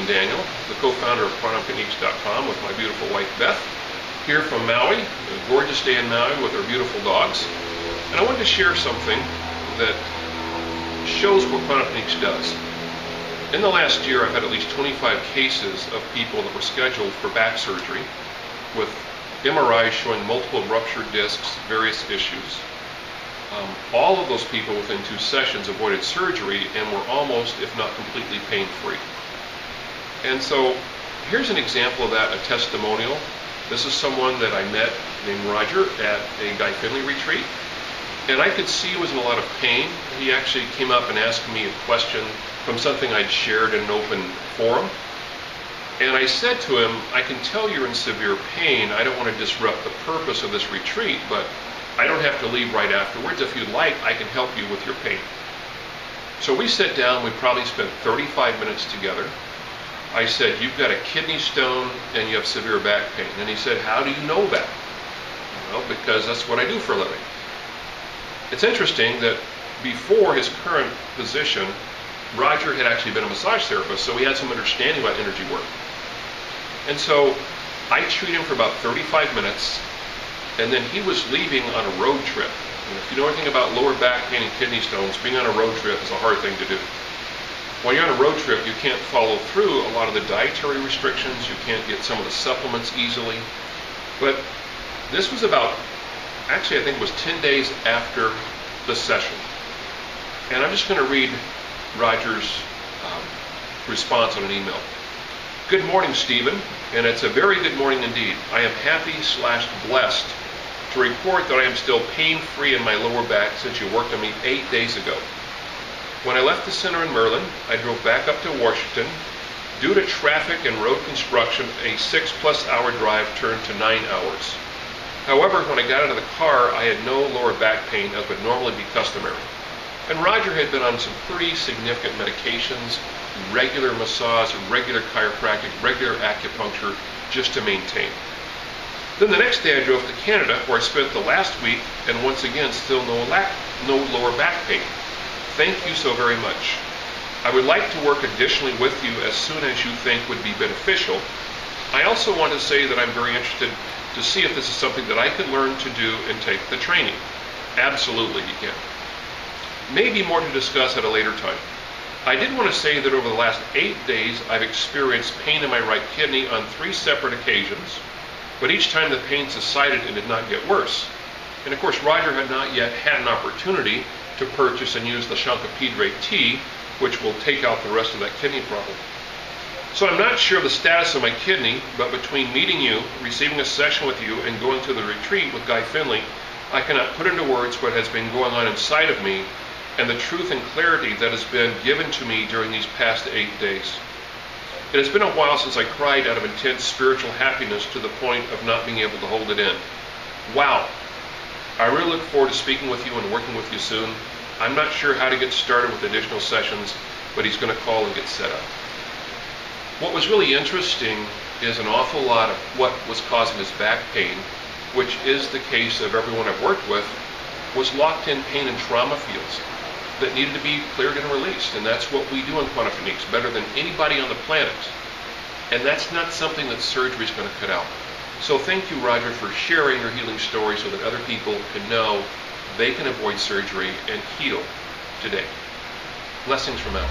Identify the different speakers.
Speaker 1: Daniel, the co-founder of QuantumTechniques.com with my beautiful wife Beth, here from Maui, a gorgeous day in Maui with our beautiful dogs. And I wanted to share something that shows what Quantum Techniques does. In the last year, I've had at least 25 cases of people that were scheduled for back surgery with MRIs showing multiple ruptured discs, various issues. All of those people within 2 sessions avoided surgery and were almost, if not completely, pain-free. And so here's an example of that, a testimonial. This is someone that I met named Roger at a Guy Finley retreat. And I could see he was in a lot of pain. He actually came up and asked me a question from something I'd shared in an open forum. And I said to him, I can tell you're in severe pain. I don't want to disrupt the purpose of this retreat, but I don't have to leave right afterwards. If you'd like, I can help you with your pain. So we sat down. We probably spent 35 minutes together. I said, you've got a kidney stone and you have severe back pain. And he said, how do you know that? Well, because that's what I do for a living. It's interesting that before his current position, Roger had actually been a massage therapist, so he had some understanding about energy work. And so I treated him for about 35 minutes, and then he was leaving on a road trip. And if you know anything about lower back pain and kidney stones, being on a road trip is a hard thing to do. When you're on a road trip, you can't follow through a lot of the dietary restrictions, you can't get some of the supplements easily. But this was about, actually I think it was 10 days after the session. And I'm just going to read Roger's response on an email. Good morning, Stephen, and it's a very good morning indeed. I am happy/blessed to report that I am still pain-free in my lower back since you worked on me 8 days ago. When I left the center in Merlin, I drove back up to Washington. Due to traffic and road construction, a 6+ hour drive turned to 9 hours. However, when I got out of the car, I had no lower back pain as would normally be customary. And Roger had been on some pretty significant medications, regular massage, regular chiropractic, regular acupuncture, just to maintain. Then the next day I drove to Canada, where I spent the last week, and once again still no lower back pain. Thank you so very much. I would like to work additionally with you as soon as you think would be beneficial. I also want to say that I'm very interested to see if this is something that I could learn to do and take the training. Absolutely, you can. Maybe more to discuss at a later time. I did want to say that over the last 8 days, I've experienced pain in my right kidney on 3 separate occasions, but each time the pain subsided and did not get worse. And of course, Roger had not yet had an opportunity to purchase and use the Shankapidre tea, which will take out the rest of that kidney problem. So I'm not sure of the status of my kidney, but between meeting you, receiving a session with you, and going to the retreat with Guy Finley, I cannot put into words what has been going on inside of me and the truth and clarity that has been given to me during these past 8 days. It has been a while since I cried out of intense spiritual happiness to the point of not being able to hold it in. Wow! I really look forward to speaking with you and working with you soon. I'm not sure how to get started with additional sessions, but he's going to call and get set up. What was really interesting is an awful lot of what was causing his back pain, which is the case of everyone I've worked with, was locked in pain and trauma fields that needed to be cleared and released. And that's what we do in Quantum Techniques, better than anybody on the planet. And that's not something that surgery is going to cut out. So thank you, Roger, for sharing your healing story so that other people can know they can avoid surgery and heal today. Blessings from out.